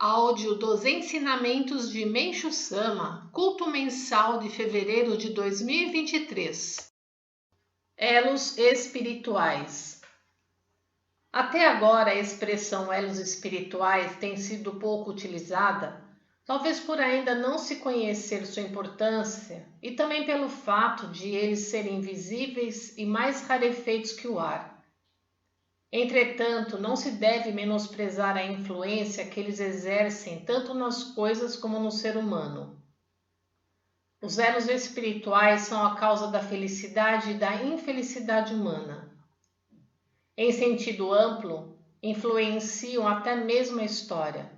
Áudio dos ensinamentos de Meixo Sama, culto mensal de fevereiro de 2023. Elos espirituais. Até agora a expressão elos espirituais tem sido pouco utilizada, talvez por ainda não se conhecer sua importância e também pelo fato de eles serem visíveis e mais rarefeitos que o ar. Entretanto, não se deve menosprezar a influência que eles exercem tanto nas coisas como no ser humano. Os elos espirituais são a causa da felicidade e da infelicidade humana. Em sentido amplo, influenciam até mesmo a história.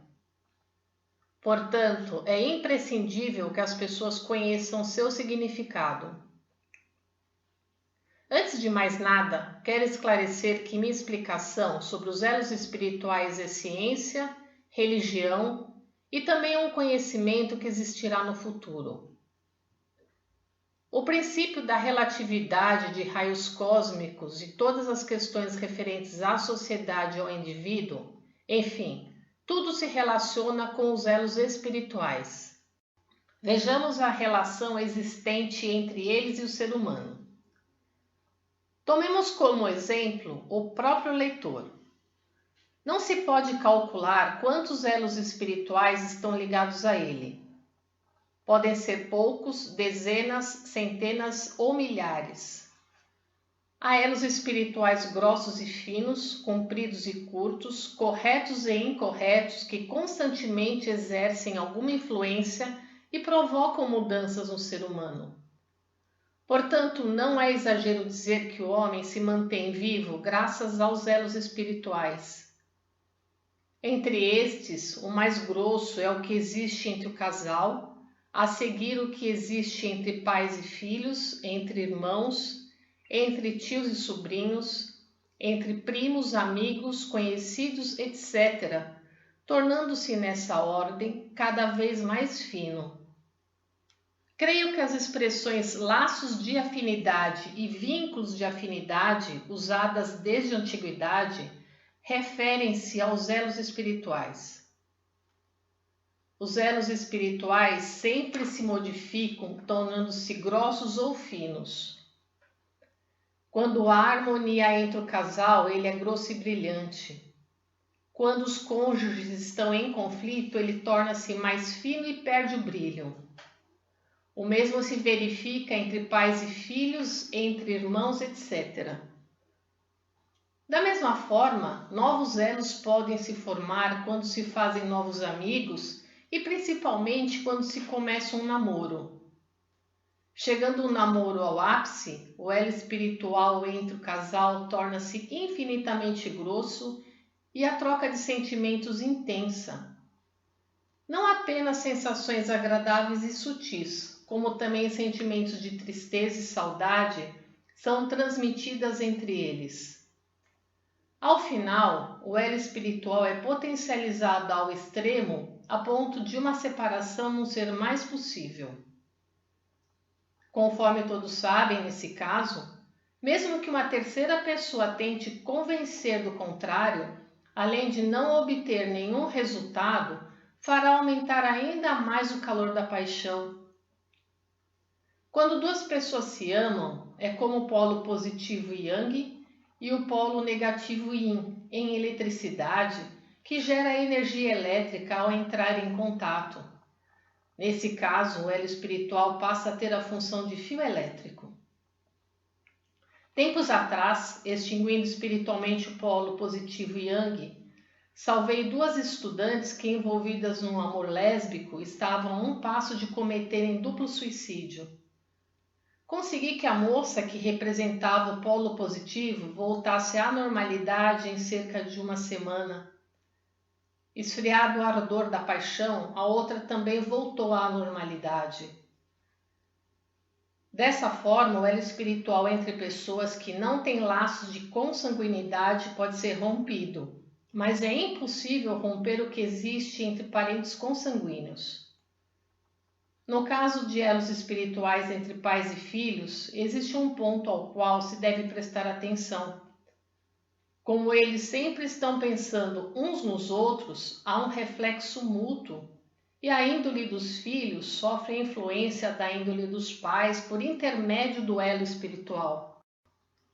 Portanto, é imprescindível que as pessoas conheçam seu significado. Antes de mais nada, quero esclarecer que minha explicação sobre os elos espirituais é ciência, religião e também um conhecimento que existirá no futuro. O princípio da relatividade de raios cósmicos e todas as questões referentes à sociedade e ao indivíduo, enfim, tudo se relaciona com os elos espirituais. Vejamos a relação existente entre eles e o ser humano. Tomemos como exemplo o próprio leitor. Não se pode calcular quantos elos espirituais estão ligados a ele. Podem ser poucos, dezenas, centenas ou milhares. Há elos espirituais grossos e finos, compridos e curtos, corretos e incorretos que constantemente exercem alguma influência e provocam mudanças no ser humano. Portanto, não é exagero dizer que o homem se mantém vivo graças aos elos espirituais. Entre estes, o mais grosso é o que existe entre o casal, a seguir o que existe entre pais e filhos, entre irmãos, entre tios e sobrinhos, entre primos, amigos, conhecidos, etc., tornando-se nessa ordem cada vez mais fino. Creio que as expressões laços de afinidade e vínculos de afinidade, usadas desde a antiguidade, referem-se aos elos espirituais. Os elos espirituais sempre se modificam, tornando-se grossos ou finos. Quando há harmonia entre o casal, ele é grosso e brilhante. Quando os cônjuges estão em conflito, ele torna-se mais fino e perde o brilho. O mesmo se verifica entre pais e filhos, entre irmãos, etc. Da mesma forma, novos elos podem se formar quando se fazem novos amigos e principalmente quando se começa um namoro. Chegando o namoro ao ápice, o elo espiritual entre o casal torna-se infinitamente grosso e a troca de sentimentos intensa. Não apenas sensações agradáveis e sutis, como também sentimentos de tristeza e saudade, são transmitidas entre eles. Ao final, o elo espiritual é potencializado ao extremo a ponto de uma separação não ser mais possível. Conforme todos sabem, nesse caso, mesmo que uma terceira pessoa tente convencer do contrário, além de não obter nenhum resultado, fará aumentar ainda mais o calor da paixão. Quando duas pessoas se amam, é como o polo positivo Yang e o polo negativo Yin em eletricidade, que gera energia elétrica ao entrar em contato. Nesse caso, o elo espiritual passa a ter a função de fio elétrico. Tempos atrás, extinguindo espiritualmente o polo positivo Yang, salvei duas estudantes que, envolvidas num amor lésbico, estavam a um passo de cometerem duplo suicídio. Consegui que a moça que representava o polo positivo voltasse à normalidade em cerca de uma semana. Esfriado o ardor da paixão, a outra também voltou à normalidade. Dessa forma, o elo espiritual entre pessoas que não têm laços de consanguinidade pode ser rompido, mas é impossível romper o que existe entre parentes consanguíneos. No caso de elos espirituais entre pais e filhos, existe um ponto ao qual se deve prestar atenção. Como eles sempre estão pensando uns nos outros, há um reflexo mútuo e a índole dos filhos sofre a influência da índole dos pais por intermédio do elo espiritual.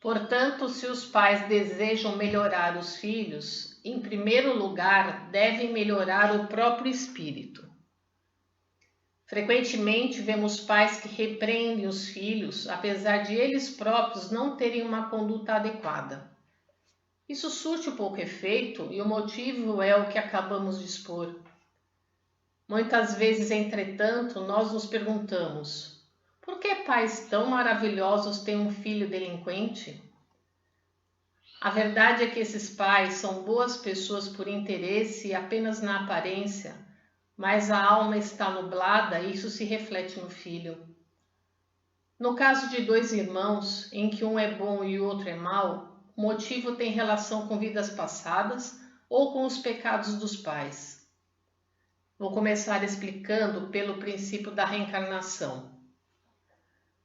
Portanto, se os pais desejam melhorar os filhos, em primeiro lugar devem melhorar o próprio espírito. Frequentemente vemos pais que repreendem os filhos, apesar de eles próprios não terem uma conduta adequada. Isso surte pouco efeito e o motivo é o que acabamos de expor. Muitas vezes, entretanto, nós nos perguntamos: por que pais tão maravilhosos têm um filho delinquente? A verdade é que esses pais são boas pessoas por interesse e apenas na aparência, mas a alma está nublada e isso se reflete no filho. No caso de dois irmãos, em que um é bom e o outro é mau, o motivo tem relação com vidas passadas ou com os pecados dos pais. Vou começar explicando pelo princípio da reencarnação.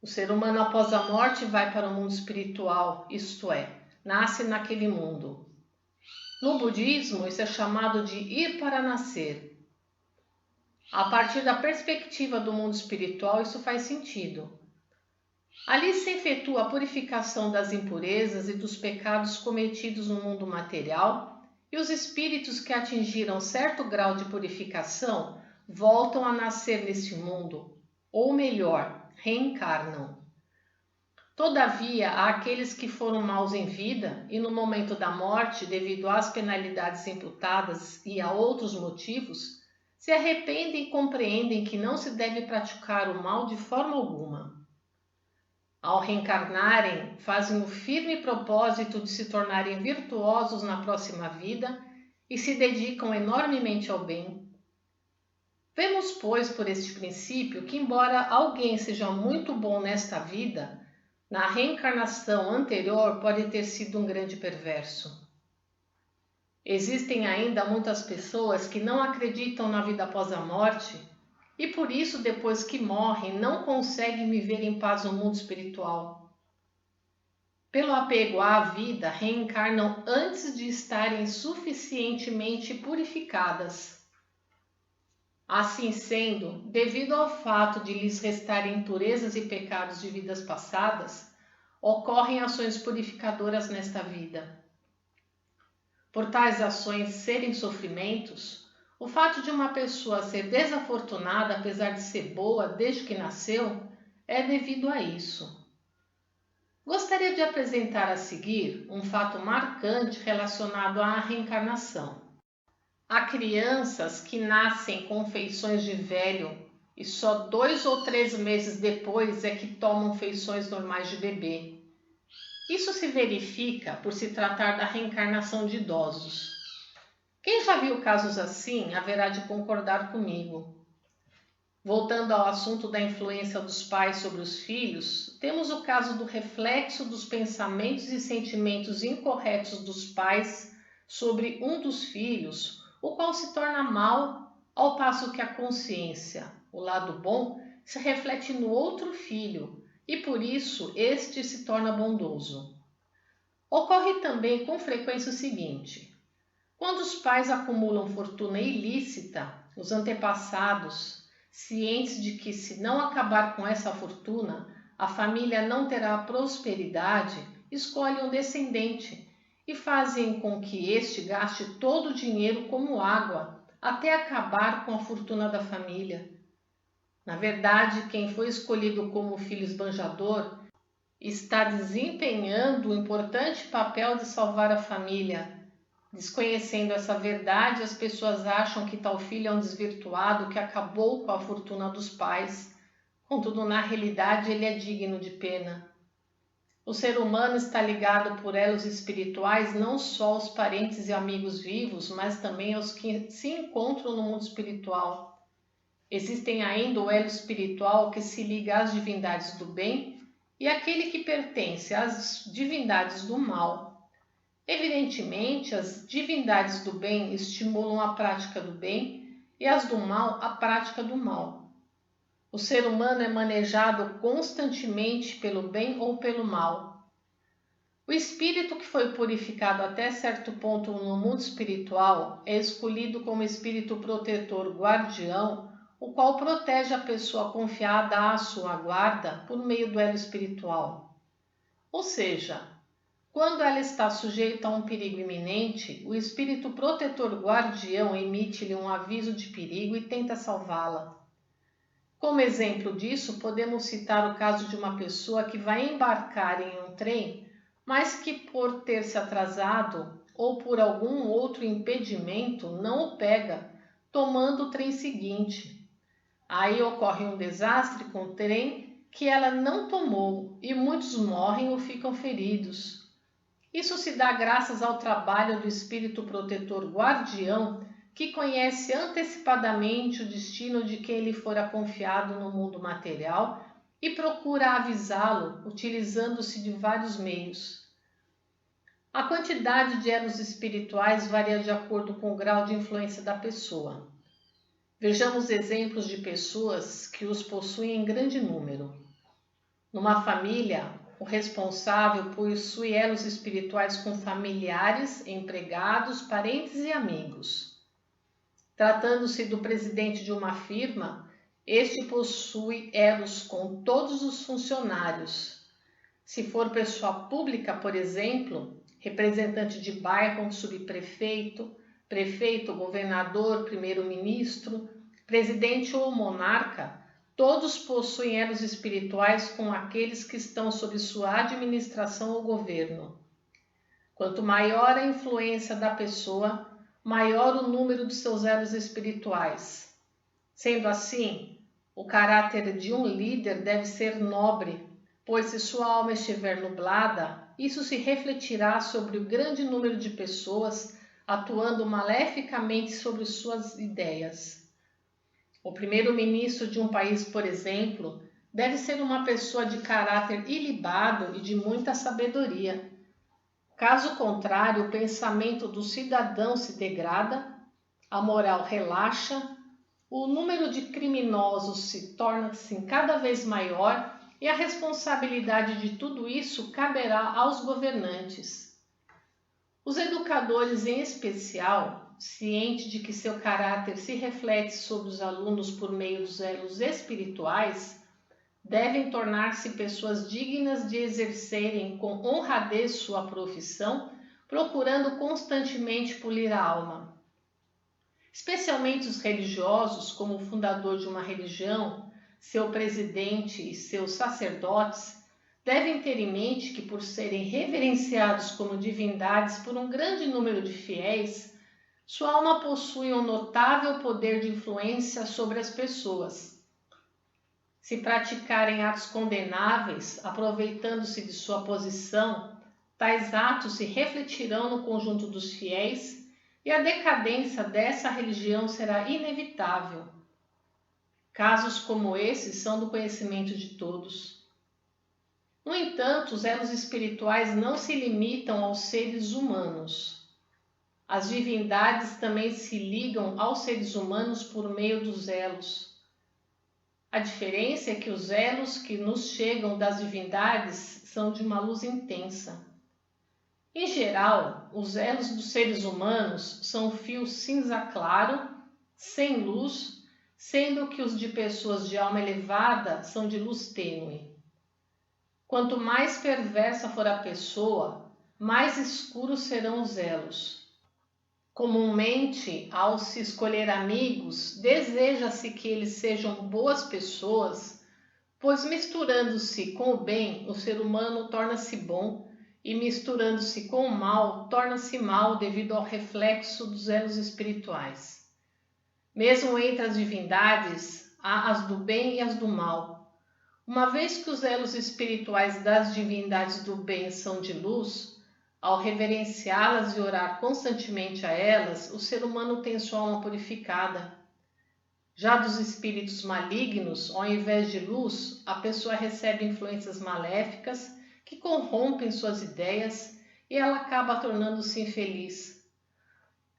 O ser humano após a morte vai para o mundo espiritual, isto é, nasce naquele mundo. No budismo, isso é chamado de ir para nascer. A partir da perspectiva do mundo espiritual, isso faz sentido. Ali se efetua a purificação das impurezas e dos pecados cometidos no mundo material, e os espíritos que atingiram certo grau de purificação voltam a nascer neste mundo, ou melhor, reencarnam. Todavia, há aqueles que foram maus em vida e no momento da morte, devido às penalidades imputadas e a outros motivos, se arrependem e compreendem que não se deve praticar o mal de forma alguma. Ao reencarnarem, fazem o firme propósito de se tornarem virtuosos na próxima vida e se dedicam enormemente ao bem. Vemos, pois, por este princípio que, embora alguém seja muito bom nesta vida, na reencarnação anterior pode ter sido um grande perverso. Existem ainda muitas pessoas que não acreditam na vida após a morte e por isso, depois que morrem, não conseguem viver em paz no mundo espiritual. Pelo apego à vida, reencarnam antes de estarem suficientemente purificadas. Assim sendo, devido ao fato de lhes restarem impurezas e pecados de vidas passadas, ocorrem ações purificadoras nesta vida. Por tais ações serem sofrimentos, o fato de uma pessoa ser desafortunada, apesar de ser boa desde que nasceu, é devido a isso. Gostaria de apresentar a seguir um fato marcante relacionado à reencarnação. Há crianças que nascem com feições de velho e só 2 ou 3 meses depois é que tomam feições normais de bebê. Isso se verifica por se tratar da reencarnação de idosos. Quem já viu casos assim, haverá de concordar comigo. Voltando ao assunto da influência dos pais sobre os filhos, temos o caso do reflexo dos pensamentos e sentimentos incorretos dos pais sobre um dos filhos, o qual se torna mau, ao passo que a consciência, o lado bom, se reflete no outro filho e por isso este se torna bondoso. Ocorre também com frequência o seguinte: quando os pais acumulam fortuna ilícita, os antepassados, cientes de que se não acabar com essa fortuna, a família não terá prosperidade, escolhem um descendente e fazem com que este gaste todo o dinheiro como água, até acabar com a fortuna da família. Na verdade, quem foi escolhido como filho esbanjador está desempenhando o importante papel de salvar a família. Desconhecendo essa verdade, as pessoas acham que tal filho é um desvirtuado que acabou com a fortuna dos pais. Contudo, na realidade, ele é digno de pena. O ser humano está ligado por elos espirituais não só aos parentes e amigos vivos, mas também aos que se encontram no mundo espiritual. Existem ainda o elo espiritual que se liga às divindades do bem e aquele que pertence às divindades do mal. Evidentemente, as divindades do bem estimulam a prática do bem e as do mal a prática do mal. O ser humano é manejado constantemente pelo bem ou pelo mal. O espírito que foi purificado até certo ponto no mundo espiritual é escolhido como espírito protetor guardião, o qual protege a pessoa confiada à sua guarda por meio do elo espiritual. Ou seja, quando ela está sujeita a um perigo iminente, o espírito protetor guardião emite-lhe um aviso de perigo e tenta salvá-la. Como exemplo disso, podemos citar o caso de uma pessoa que vai embarcar em um trem, mas que por ter se atrasado ou por algum outro impedimento não o pega, tomando o trem seguinte. Aí ocorre um desastre com o trem que ela não tomou e muitos morrem ou ficam feridos. Isso se dá graças ao trabalho do espírito protetor guardião, que conhece antecipadamente o destino de quem lhe fora confiado no mundo material e procura avisá-lo utilizando-se de vários meios. A quantidade de elos espirituais varia de acordo com o grau de influência da pessoa. Vejamos exemplos de pessoas que os possuem em grande número. Numa família, o responsável possui elos espirituais com familiares, empregados, parentes e amigos. Tratando-se do presidente de uma firma, este possui elos com todos os funcionários. Se for pessoa pública, por exemplo, representante de bairro, subprefeito, prefeito, governador, primeiro-ministro, presidente ou monarca, todos possuem elos espirituais com aqueles que estão sob sua administração ou governo. Quanto maior a influência da pessoa, maior o número de seus elos espirituais. Sendo assim, o caráter de um líder deve ser nobre, pois se sua alma estiver nublada, isso se refletirá sobre o grande número de pessoas atuando maleficamente sobre suas ideias. O primeiro-ministro de um país, por exemplo, deve ser uma pessoa de caráter ilibado e de muita sabedoria. Caso contrário, o pensamento do cidadão se degrada, a moral relaxa, o número de criminosos se torna-se cada vez maior e a responsabilidade de tudo isso caberá aos governantes. Os educadores, em especial, cientes de que seu caráter se reflete sobre os alunos por meio dos elos espirituais, devem tornar-se pessoas dignas de exercerem com honradez sua profissão, procurando constantemente polir a alma. Especialmente os religiosos, como o fundador de uma religião, seu presidente e seus sacerdotes, devem ter em mente que, por serem reverenciados como divindades por um grande número de fiéis, sua alma possui um notável poder de influência sobre as pessoas. Se praticarem atos condenáveis, aproveitando-se de sua posição, tais atos se refletirão no conjunto dos fiéis e a decadência dessa religião será inevitável. Casos como esses são do conhecimento de todos. No entanto, os elos espirituais não se limitam aos seres humanos. As divindades também se ligam aos seres humanos por meio dos elos. A diferença é que os elos que nos chegam das divindades são de uma luz intensa. Em geral, os elos dos seres humanos são fios cinza claro, sem luz, sendo que os de pessoas de alma elevada são de luz tênue. Quanto mais perversa for a pessoa, mais escuros serão os elos. Comumente, ao se escolher amigos, deseja-se que eles sejam boas pessoas, pois misturando-se com o bem, o ser humano torna-se bom, e misturando-se com o mal, torna-se mal devido ao reflexo dos elos espirituais. Mesmo entre as divindades, há as do bem e as do mal. Uma vez que os elos espirituais das divindades do bem são de luz, ao reverenciá-las e orar constantemente a elas, o ser humano tem sua alma purificada. Já dos espíritos malignos, ao invés de luz, a pessoa recebe influências maléficas que corrompem suas ideias e ela acaba tornando-se infeliz.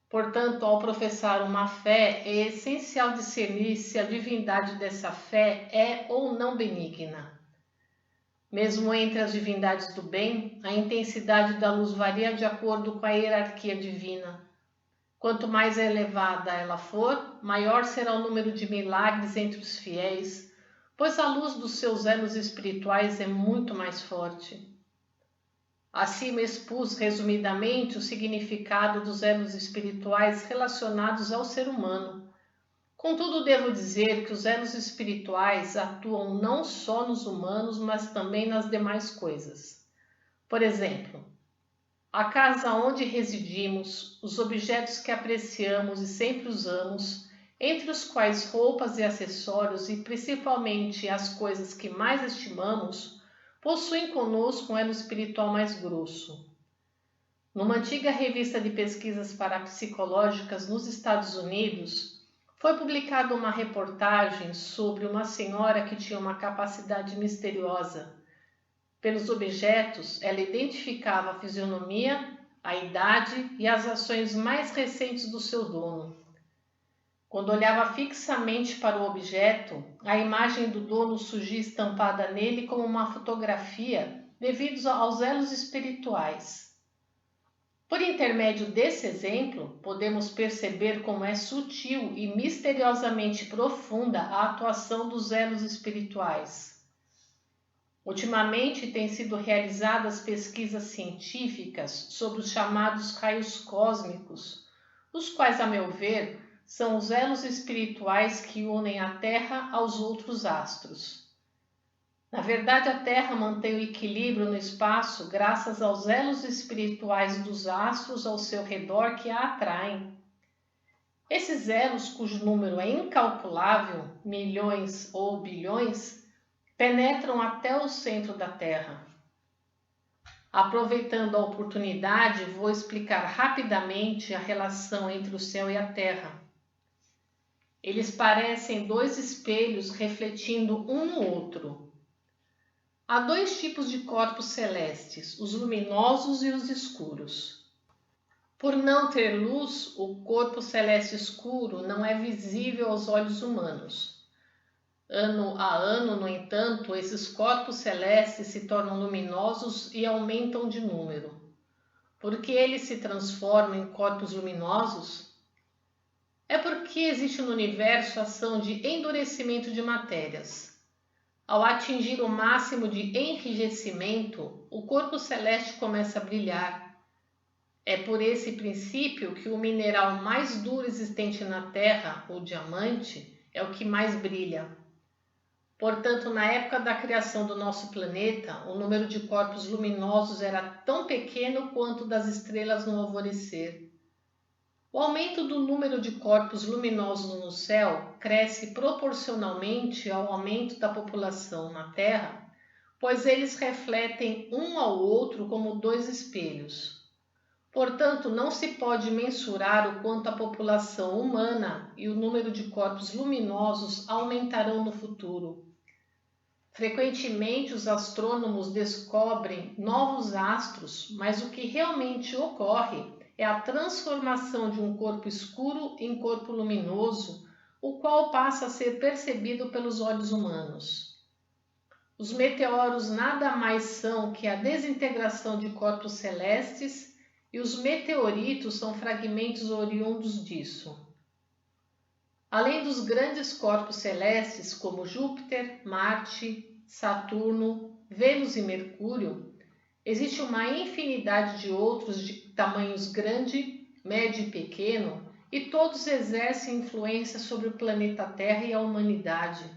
Portanto, ao professar uma fé, é essencial discernir se a divindade dessa fé é ou não benigna. Mesmo entre as divindades do bem, a intensidade da luz varia de acordo com a hierarquia divina. Quanto mais elevada ela for, maior será o número de milagres entre os fiéis, pois a luz dos seus elos espirituais é muito mais forte. Acima expus resumidamente o significado dos elos espirituais relacionados ao ser humano. Contudo, devo dizer que os elos espirituais atuam não só nos humanos, mas também nas demais coisas. Por exemplo, a casa onde residimos, os objetos que apreciamos e sempre usamos, entre os quais roupas e acessórios e principalmente as coisas que mais estimamos, possuem conosco um elo espiritual mais grosso. Numa antiga revista de pesquisas parapsicológicas nos Estados Unidos, foi publicada uma reportagem sobre uma senhora que tinha uma capacidade misteriosa. Pelos objetos, ela identificava a fisionomia, a idade e as ações mais recentes do seu dono. Quando olhava fixamente para o objeto, a imagem do dono surgia estampada nele como uma fotografia devido aos elos espirituais. Por intermédio desse exemplo, podemos perceber como é sutil e misteriosamente profunda a atuação dos elos espirituais. Ultimamente têm sido realizadas pesquisas científicas sobre os chamados raios cósmicos, os quais, a meu ver, são os elos espirituais que unem a Terra aos outros astros. Na verdade, a Terra mantém o equilíbrio no espaço graças aos elos espirituais dos astros ao seu redor que a atraem. Esses elos, cujo número é incalculável, milhões ou bilhões, penetram até o centro da Terra. Aproveitando a oportunidade, vou explicar rapidamente a relação entre o céu e a Terra. Eles parecem dois espelhos refletindo um no outro. Há dois tipos de corpos celestes, os luminosos e os escuros. Por não ter luz, o corpo celeste escuro não é visível aos olhos humanos. Ano a ano, no entanto, esses corpos celestes se tornam luminosos e aumentam de número. Por que eles se transformam em corpos luminosos? É porque existe no universo a ação de endurecimento de matérias. Ao atingir o máximo de enrijecimento, o corpo celeste começa a brilhar. É por esse princípio que o mineral mais duro existente na Terra, o diamante, é o que mais brilha. Portanto, na época da criação do nosso planeta, o número de corpos luminosos era tão pequeno quanto das estrelas no alvorecer. O aumento do número de corpos luminosos no céu cresce proporcionalmente ao aumento da população na Terra, pois eles refletem um ao outro como dois espelhos. Portanto, não se pode mensurar o quanto a população humana e o número de corpos luminosos aumentarão no futuro. Frequentemente, os astrônomos descobrem novos astros, mas o que realmente ocorre é a transformação de um corpo escuro em corpo luminoso, o qual passa a ser percebido pelos olhos humanos. Os meteoros nada mais são que a desintegração de corpos celestes e os meteoritos são fragmentos oriundos disso. Além dos grandes corpos celestes como Júpiter, Marte, Saturno, Vênus e Mercúrio, existe uma infinidade de outros de tamanhos grande, médio e pequeno, e todos exercem influência sobre o planeta Terra e a humanidade.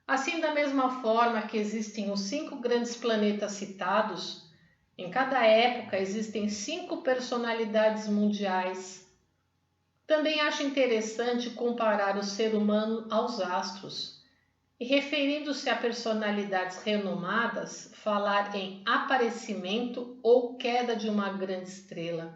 Assim, da mesma forma que existem os 5 grandes planetas citados, em cada época existem 5 personalidades mundiais. Também acho interessante comparar o ser humano aos astros e, referindo-se a personalidades renomadas, falar em aparecimento ou queda de uma grande estrela.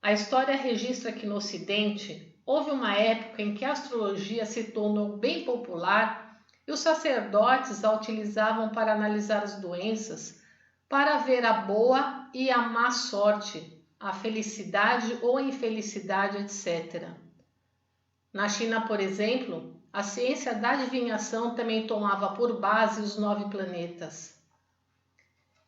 A história registra que no Ocidente houve uma época em que a astrologia se tornou bem popular e os sacerdotes a utilizavam para analisar as doenças, para ver a boa e a má sorte, a felicidade ou a infelicidade, etc. Na China, por exemplo, a ciência da adivinhação também tomava por base os 9 planetas.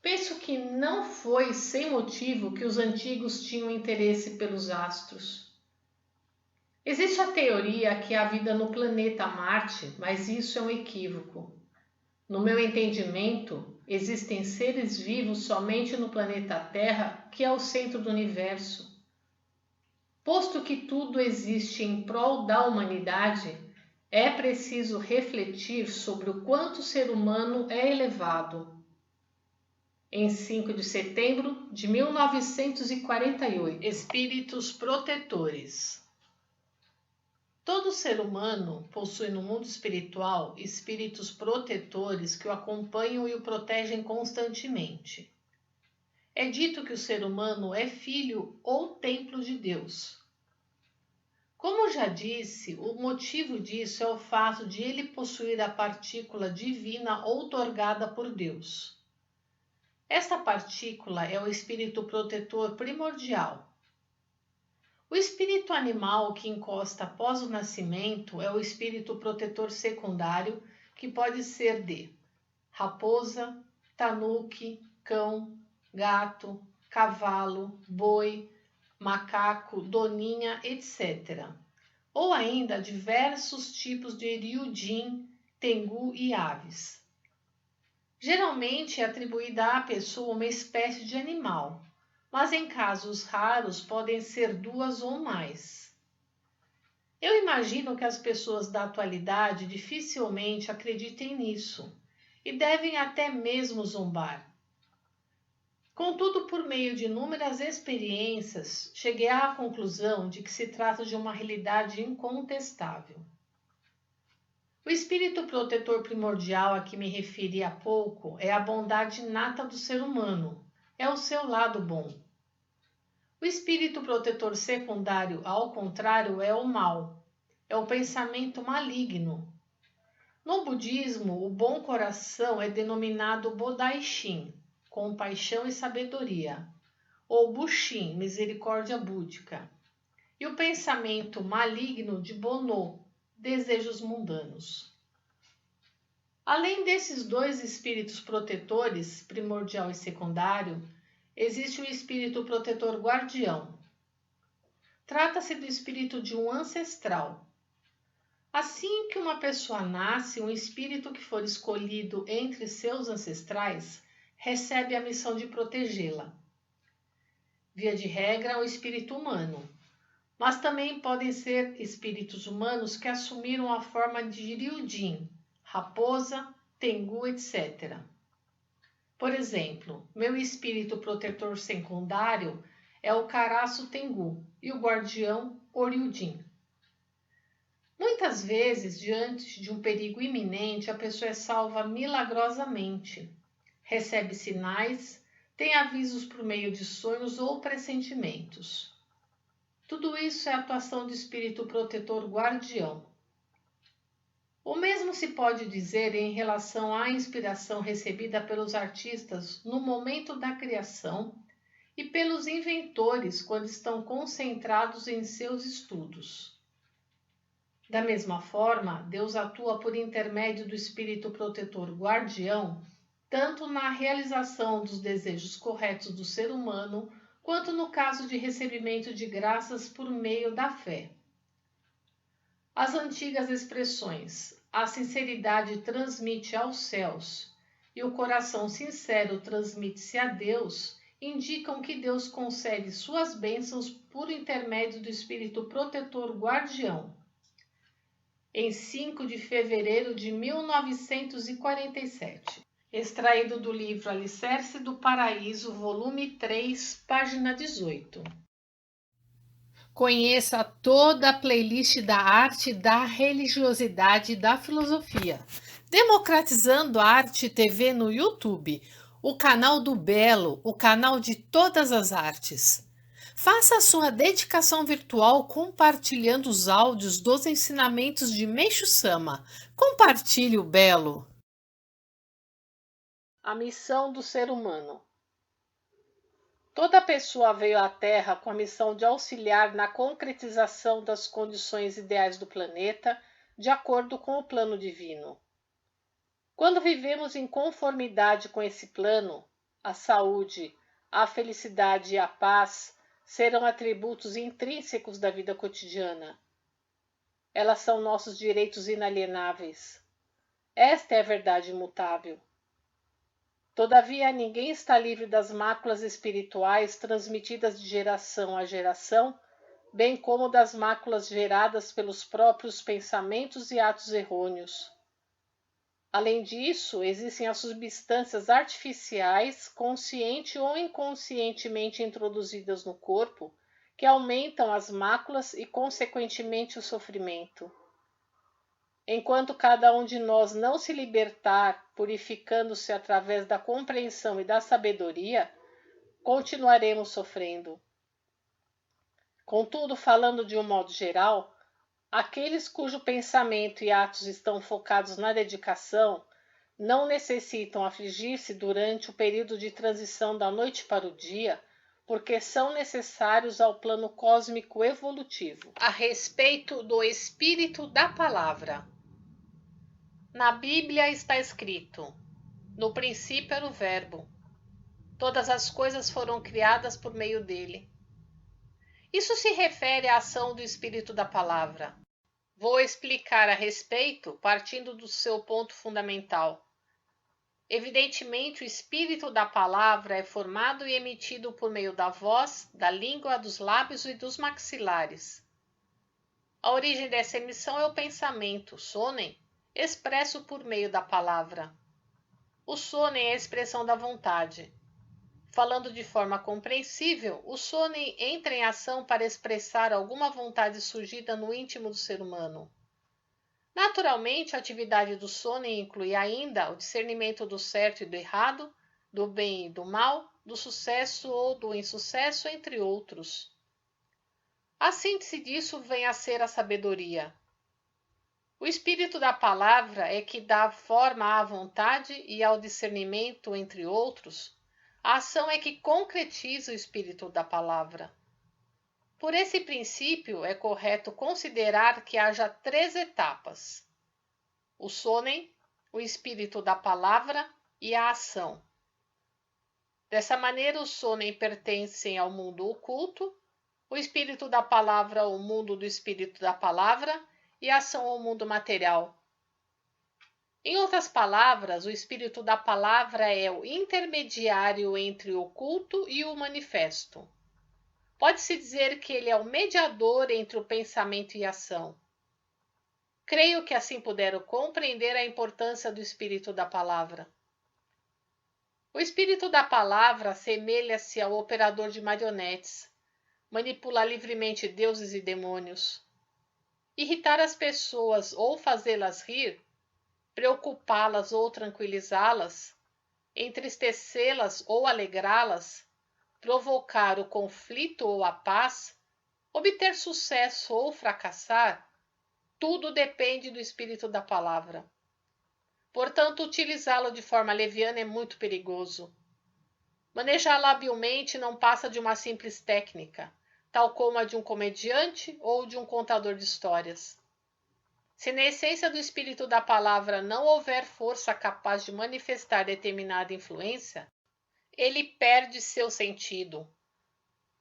Penso que não foi sem motivo que os antigos tinham interesse pelos astros. Existe a teoria que há vida no planeta Marte, mas isso é um equívoco. No meu entendimento, existem seres vivos somente no planeta Terra, que é o centro do universo. Posto que tudo existe em prol da humanidade, é preciso refletir sobre o quanto o ser humano é elevado. Em 5 de setembro de 1948, Espíritos Protetores. Todo ser humano possui no mundo espiritual espíritos protetores que o acompanham e o protegem constantemente. É dito que o ser humano é filho ou templo de Deus. Como já disse, o motivo disso é o fato de ele possuir a partícula divina outorgada por Deus. Esta partícula é o espírito protetor primordial. O espírito animal que encosta após o nascimento é o espírito protetor secundário, que pode ser de raposa, tanuque, cão, gato, cavalo, boi, macaco, doninha, etc. Ou ainda diversos tipos de eriudim, tengu e aves. Geralmente é atribuída à pessoa uma espécie de animal, mas em casos raros podem ser 2 ou mais. Eu imagino que as pessoas da atualidade dificilmente acreditem nisso e devem até mesmo zombar. Contudo, por meio de inúmeras experiências, cheguei à conclusão de que se trata de uma realidade incontestável. O espírito protetor primordial a que me referi há pouco é a bondade inata do ser humano, é o seu lado bom. O espírito protetor secundário, ao contrário, é o mal, é o pensamento maligno. No budismo, o bom coração é denominado Bodai-shin, compaixão e sabedoria, ou Bushin, misericórdia búdica, e o pensamento maligno de Bono, desejos mundanos. Além desses 2 espíritos protetores, primordial e secundário, existe o espírito protetor guardião. Trata-se do espírito de um ancestral. Assim que uma pessoa nasce, um espírito que for escolhido entre seus ancestrais recebe a missão de protegê-la. Via de regra, é o espírito humano, mas também podem ser espíritos humanos que assumiram a forma de ryujin, raposa, tengu, etc. Por exemplo, meu espírito protetor secundário é o caraço tengu e o guardião Oryujin. Muitas vezes, diante de um perigo iminente, a pessoa é salva milagrosamente, recebe sinais, tem avisos por meio de sonhos ou pressentimentos. Tudo isso é a atuação do espírito protetor guardião. O mesmo se pode dizer em relação à inspiração recebida pelos artistas no momento da criação e pelos inventores quando estão concentrados em seus estudos. Da mesma forma, Deus atua por intermédio do espírito protetor guardião, tanto na realização dos desejos corretos do ser humano, quanto no caso de recebimento de graças por meio da fé. As antigas expressões, a sinceridade transmite aos céus e o coração sincero transmite-se a Deus, indicam que Deus concede suas bênçãos por intermédio do espírito protetor guardião. Em 5 de fevereiro de 1947. Extraído do livro Alicerce do Paraíso, volume 3, página 18. Conheça toda a playlist da arte, da religiosidade e da filosofia. Democratizando a Arte TV no YouTube, o canal do Belo, o canal de todas as artes. Faça a sua dedicação virtual compartilhando os áudios dos ensinamentos de Meixo Sama. Compartilhe o Belo. A missão do ser humano. Toda pessoa veio à Terra com a missão de auxiliar na concretização das condições ideais do planeta, de acordo com o plano divino. Quando vivemos em conformidade com esse plano, a saúde, a felicidade e a paz serão atributos intrínsecos da vida cotidiana. Elas são nossos direitos inalienáveis. Esta é a verdade imutável. Todavia, ninguém está livre das máculas espirituais transmitidas de geração a geração, bem como das máculas geradas pelos próprios pensamentos e atos errôneos. Além disso, existem as substâncias artificiais, consciente ou inconscientemente introduzidas no corpo, que aumentam as máculas e, consequentemente, o sofrimento. Enquanto cada um de nós não se libertar, purificando-se através da compreensão e da sabedoria, continuaremos sofrendo. Contudo, falando de um modo geral, aqueles cujo pensamento e atos estão focados na dedicação não necessitam afligir-se durante o período de transição da noite para o dia, porque são necessários ao plano cósmico evolutivo. A respeito do espírito da palavra. Na Bíblia está escrito: no princípio era o Verbo. Todas as coisas foram criadas por meio dele. Isso se refere à ação do espírito da palavra. Vou explicar a respeito partindo do seu ponto fundamental. Evidentemente, o espírito da palavra é formado e emitido por meio da voz, da língua, dos lábios e dos maxilares. A origem dessa emissão é o pensamento, sonem, expresso por meio da palavra. O sonem é a expressão da vontade. Falando de forma compreensível, o sonem entra em ação para expressar alguma vontade surgida no íntimo do ser humano. Naturalmente, a atividade do sonem inclui ainda o discernimento do certo e do errado, do bem e do mal, do sucesso ou do insucesso, entre outros. A síntese disso vem a ser a sabedoria. O espírito da palavra é que dá forma à vontade e ao discernimento, entre outros. A ação é que concretiza o espírito da palavra. Por esse princípio, é correto considerar que haja 3 etapas: o sonem, o espírito da palavra e a ação. Dessa maneira, o sonem pertencem ao mundo oculto, o espírito da palavra ao mundo do espírito da palavra e a ação ao mundo material. Em outras palavras, o espírito da palavra é o intermediário entre o oculto e o manifesto. Pode-se dizer que ele é o mediador entre o pensamento e a ação. Creio que assim puderam compreender a importância do espírito da palavra. O espírito da palavra assemelha-se ao operador de marionetes, manipula livremente deuses e demônios. Irritar as pessoas ou fazê-las rir, preocupá-las ou tranquilizá-las, entristecê-las ou alegrá-las, provocar o conflito ou a paz, obter sucesso ou fracassar, tudo depende do espírito da palavra. Portanto, utilizá-lo de forma leviana é muito perigoso. Manejá-lo habilmente não passa de uma simples técnica, tal como a de um comediante ou de um contador de histórias. Se na essência do espírito da palavra não houver força capaz de manifestar determinada influência, ele perde seu sentido.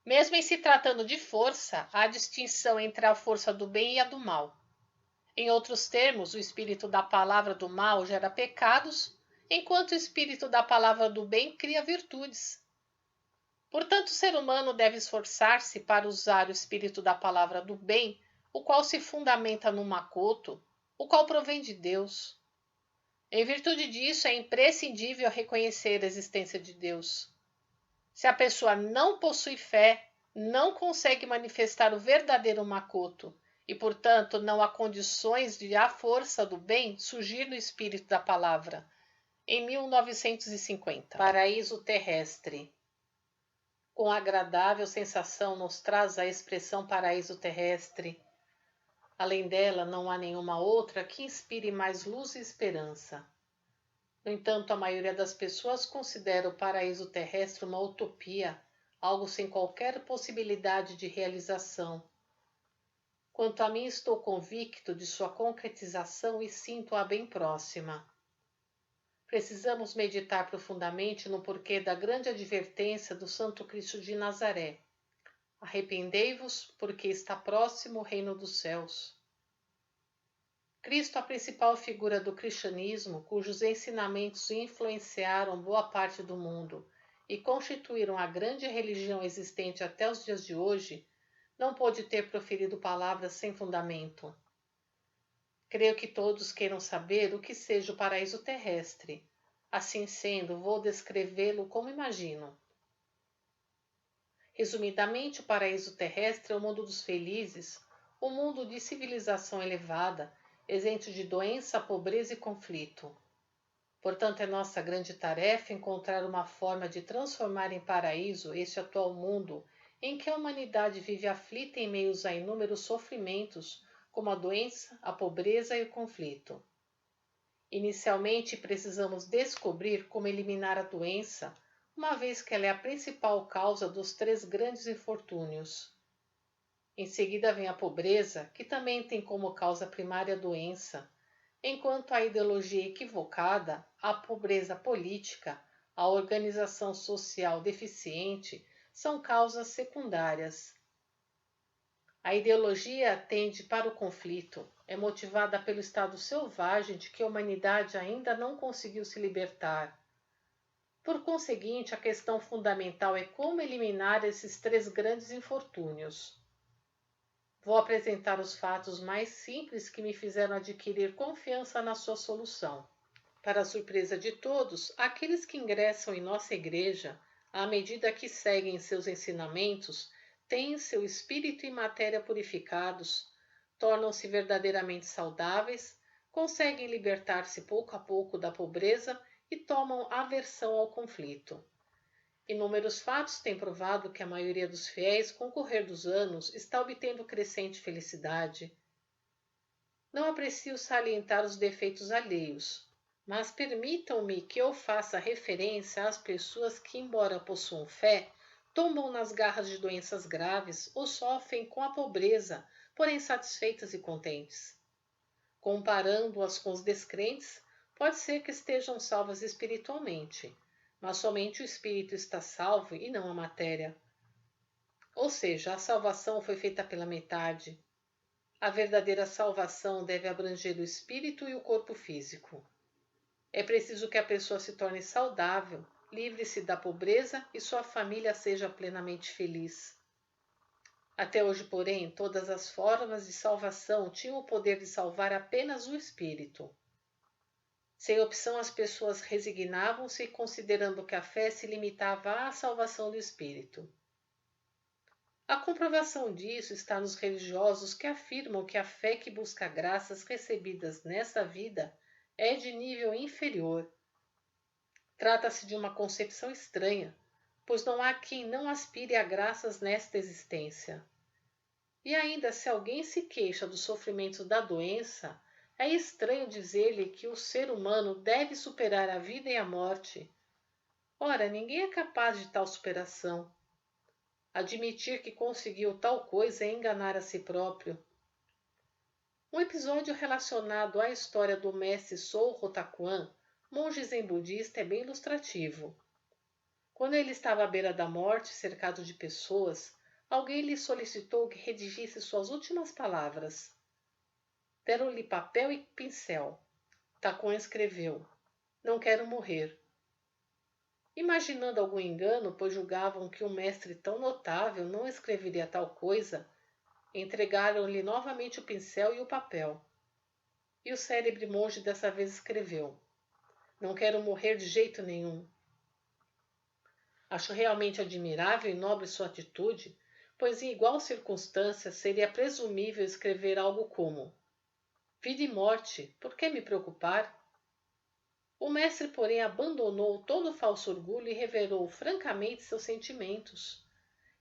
Mesmo em se tratando de força, há distinção entre a força do bem e a do mal. Em outros termos, o espírito da palavra do mal gera pecados, enquanto o espírito da palavra do bem cria virtudes. Portanto, o ser humano deve esforçar-se para usar o espírito da palavra do bem, o qual se fundamenta no makoto, o qual provém de Deus. Em virtude disso, é imprescindível reconhecer a existência de Deus. Se a pessoa não possui fé, não consegue manifestar o verdadeiro makoto, e, portanto, não há condições de a força do bem surgir no espírito da palavra. Em 1950, Paraíso Terrestre. Com agradável sensação nos traz a expressão paraíso terrestre. Além dela, não há nenhuma outra que inspire mais luz e esperança. No entanto, a maioria das pessoas considera o paraíso terrestre uma utopia, algo sem qualquer possibilidade de realização. Quanto a mim, estou convicto de sua concretização e sinto-a bem próxima. Precisamos meditar profundamente no porquê da grande advertência do Santo Cristo de Nazaré. Arrependei-vos, porque está próximo o reino dos céus. Cristo, a principal figura do cristianismo, cujos ensinamentos influenciaram boa parte do mundo e constituíram a grande religião existente até os dias de hoje, não pôde ter proferido palavras sem fundamento. Creio que todos queiram saber o que seja o paraíso terrestre. Assim sendo, vou descrevê-lo como imagino. Resumidamente, o paraíso terrestre é o mundo dos felizes, o mundo de civilização elevada, isento de doença, pobreza e conflito. Portanto, é nossa grande tarefa encontrar uma forma de transformar em paraíso este atual mundo em que a humanidade vive aflita em meio a inúmeros sofrimentos, como a doença, a pobreza e o conflito. Inicialmente, precisamos descobrir como eliminar a doença, uma vez que ela é a principal causa dos 3 grandes infortúnios. Em seguida vem a pobreza, que também tem como causa primária a doença, enquanto a ideologia equivocada, a pobreza política, a organização social deficiente são causas secundárias. A ideologia tende para o conflito, é motivada pelo estado selvagem de que a humanidade ainda não conseguiu se libertar. Por conseguinte, a questão fundamental é como eliminar esses 3 grandes infortúnios. Vou apresentar os fatos mais simples que me fizeram adquirir confiança na sua solução. Para a surpresa de todos, aqueles que ingressam em nossa igreja, à medida que seguem seus ensinamentos, têm seu espírito e matéria purificados, tornam-se verdadeiramente saudáveis, conseguem libertar-se pouco a pouco da pobreza e tomam aversão ao conflito. Inúmeros fatos têm provado que a maioria dos fiéis, com o correr dos anos, está obtendo crescente felicidade. Não aprecio salientar os defeitos alheios, mas permitam-me que eu faça referência às pessoas que, embora possuam fé, tombam nas garras de doenças graves ou sofrem com a pobreza, porém satisfeitas e contentes. Comparando-as com os descrentes, pode ser que estejam salvas espiritualmente, mas somente o espírito está salvo e não a matéria. Ou seja, a salvação foi feita pela metade. A verdadeira salvação deve abranger o espírito e o corpo físico. É preciso que a pessoa se torne saudável, livre-se da pobreza e sua família seja plenamente feliz. Até hoje, porém, todas as formas de salvação tinham o poder de salvar apenas o espírito. Sem opção, as pessoas resignavam-se, considerando que a fé se limitava à salvação do espírito. A comprovação disso está nos religiosos que afirmam que a fé que busca graças recebidas nesta vida é de nível inferior. Trata-se de uma concepção estranha, pois não há quem não aspire a graças nesta existência. E ainda, se alguém se queixa do sofrimento da doença, é estranho dizer-lhe que o ser humano deve superar a vida e a morte. Ora, ninguém é capaz de tal superação. Admitir que conseguiu tal coisa é enganar a si próprio. Um episódio relacionado à história do mestre Sou Rotakuan, monge zen budista, é bem ilustrativo. Quando ele estava à beira da morte, cercado de pessoas, alguém lhe solicitou que redigisse suas últimas palavras. Deram-lhe papel e pincel. Takuan escreveu: "Não quero morrer." Imaginando algum engano, pois julgavam que um mestre tão notável não escreveria tal coisa, entregaram-lhe novamente o pincel e o papel. E o célebre monge dessa vez escreveu: "Não quero morrer de jeito nenhum." Acho realmente admirável e nobre sua atitude, pois em igual circunstância seria presumível escrever algo como: "Vida e morte, por que me preocupar?" O mestre, porém, abandonou todo o falso orgulho e revelou francamente seus sentimentos.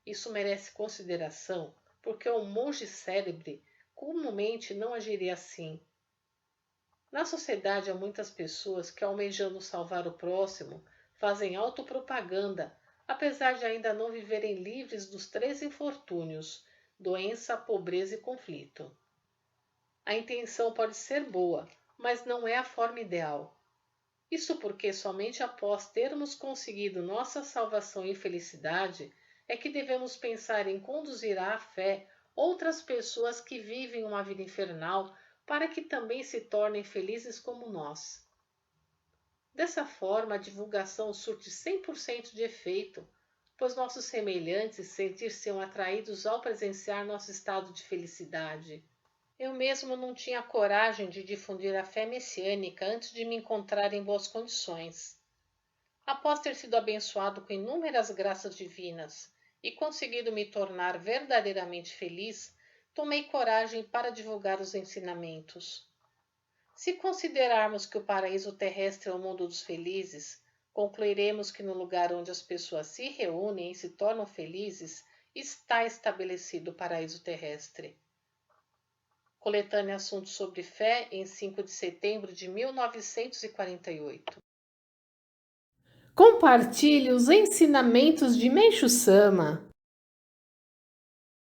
Isso merece consideração, porque um monge célebre comumente não agiria assim. Na sociedade há muitas pessoas que, almejando salvar o próximo, fazem autopropaganda, apesar de ainda não viverem livres dos 3 infortúnios, doença, pobreza e conflito. A intenção pode ser boa, mas não é a forma ideal. Isso porque somente após termos conseguido nossa salvação e felicidade é que devemos pensar em conduzir à fé outras pessoas que vivem uma vida infernal para que também se tornem felizes como nós. Dessa forma, a divulgação surte 100% de efeito, pois nossos semelhantes sentir-se-ão atraídos ao presenciar nosso estado de felicidade. Eu mesmo não tinha coragem de difundir a fé messiânica antes de me encontrar em boas condições. Após ter sido abençoado com inúmeras graças divinas e conseguido me tornar verdadeiramente feliz, tomei coragem para divulgar os ensinamentos. Se considerarmos que o paraíso terrestre é o mundo dos felizes, concluiremos que no lugar onde as pessoas se reúnem e se tornam felizes, está estabelecido o paraíso terrestre. Coletânea Assuntos sobre Fé, em 5 de setembro de 1948. Compartilhe os ensinamentos de Meixo Sama.